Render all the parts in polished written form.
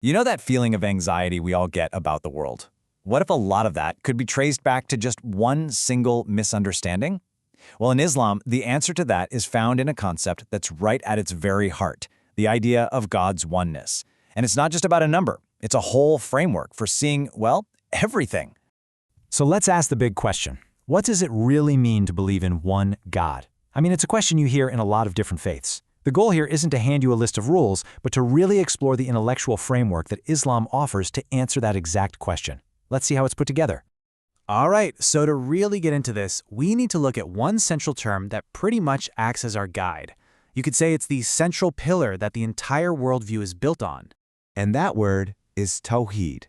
You know that feeling of anxiety we all get about the world? What if a lot of that could be traced back to just one single misunderstanding? Well, in Islam, the answer to that is found in a concept that's right at its very heart, the idea of God's oneness. And it's not just about a number, it's a whole framework for seeing, well, everything. So let's ask the big question. What does it really mean to believe in one God? I mean, it's a question you hear in a lot of different faiths. The goal here isn't to hand you a list of rules, but to really explore the intellectual framework that Islam offers to answer that exact question. Let's see how it's put together. All right, so to really get into this, we need to look at one central term that pretty much acts as our guide. You could say it's the central pillar that the entire worldview is built on. And that word is Tawheed.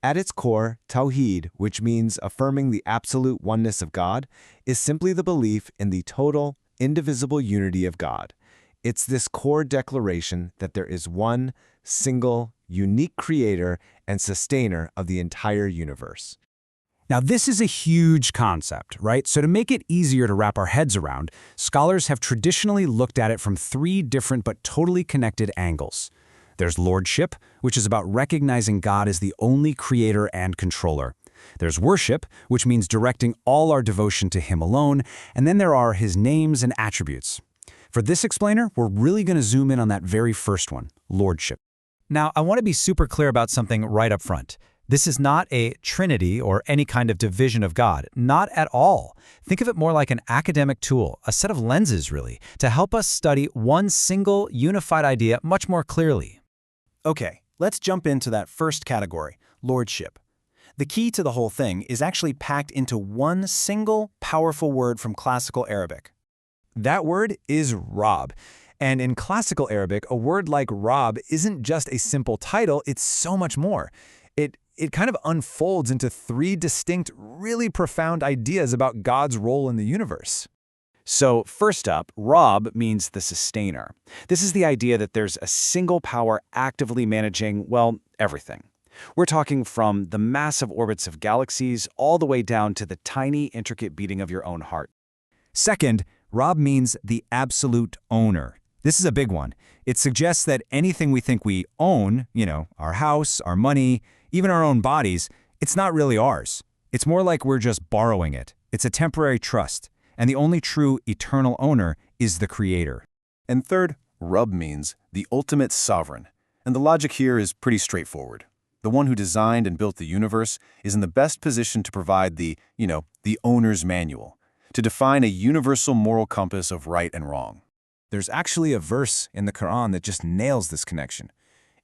At its core, Tawheed, which means affirming the absolute oneness of God, is simply the belief in the total, indivisible unity of God. It's this core declaration that there is one, single, unique creator and sustainer of the entire universe. Now, this is a huge concept, right? So to make it easier to wrap our heads around, scholars have traditionally looked at it from three different but totally connected angles. There's lordship, which is about recognizing God as the only creator and controller. There's worship, which means directing all our devotion to Him alone. And then there are His names and attributes. For this explainer, we're really going to zoom in on that very first one, lordship. Now, I want to be super clear about something right up front. This is not a trinity or any kind of division of God, not at all. Think of it more like an academic tool, a set of lenses really, to help us study one single unified idea much more clearly. Okay, let's jump into that first category, lordship. The key to the whole thing is actually packed into one single powerful word from classical Arabic. That word is Rabb. And in classical Arabic, a word like Rabb isn't just a simple title, it's so much more. It kind of unfolds into three distinct, really profound ideas about God's role in the universe. So first up, Rabb means the sustainer. This is the idea that there's a single power actively managing, well, everything. We're talking from the massive orbits of galaxies all the way down to the tiny, intricate beating of your own heart. Second, Rabb means the absolute owner. This is a big one. It suggests that anything we think we own, our house, our money, even our own bodies, it's not really ours. It's more like we're just borrowing it. It's a temporary trust. And the only true eternal owner is the Creator. And third, Rabb means the ultimate sovereign. And the logic here is pretty straightforward. The one who designed and built the universe is in the best position to provide the owner's manual, to define a universal moral compass of right and wrong. There's actually a verse in the Quran that just nails this connection.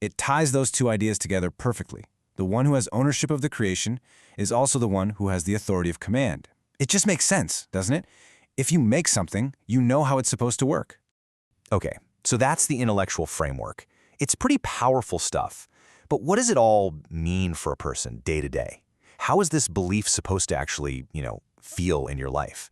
It ties those two ideas together perfectly. The one who has ownership of the creation is also the one who has the authority of command. It just makes sense, doesn't it? If you make something, you know how it's supposed to work. Okay, so that's the intellectual framework. It's pretty powerful stuff. But what does it all mean for a person day to day? How is this belief supposed to actually, feel in your life?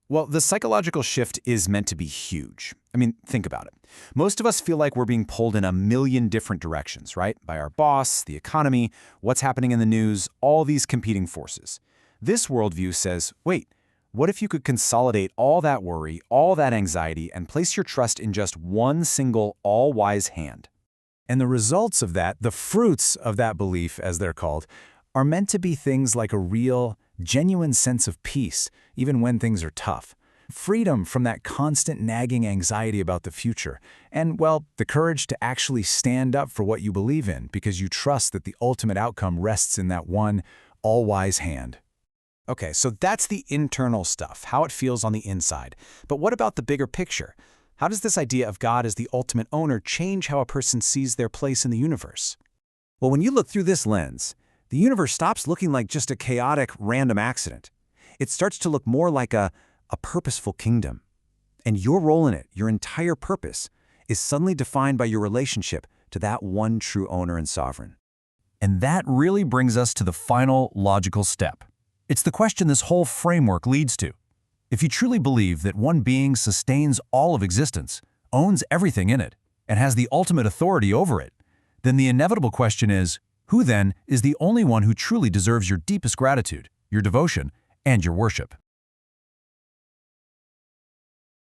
Well, the psychological shift is meant to be huge. I mean, think about it. Most of us feel like we're being pulled in a million different directions, right? By our boss, the economy, what's happening in the news, all these competing forces. This worldview says, wait, what if you could consolidate all that worry, all that anxiety, and place your trust in just one single all-wise hand? And the results of that, the fruits of that belief, as they're called, are meant to be things like a real, genuine sense of peace, even when things are tough. Freedom from that constant nagging anxiety about the future. And, well, the courage to actually stand up for what you believe in because you trust that the ultimate outcome rests in that one all-wise hand. Okay, so that's the internal stuff, how it feels on the inside. But what about the bigger picture? How does this idea of God as the ultimate owner change how a person sees their place in the universe? Well, when you look through this lens, the universe stops looking like just a chaotic, random accident. It starts to look more like a purposeful kingdom. And your role in it, your entire purpose, is suddenly defined by your relationship to that one true owner and sovereign. And that really brings us to the final logical step. It's the question this whole framework leads to. If you truly believe that one being sustains all of existence, owns everything in it, and has the ultimate authority over it, then the inevitable question is, who then is the only one who truly deserves your deepest gratitude, your devotion, and your worship?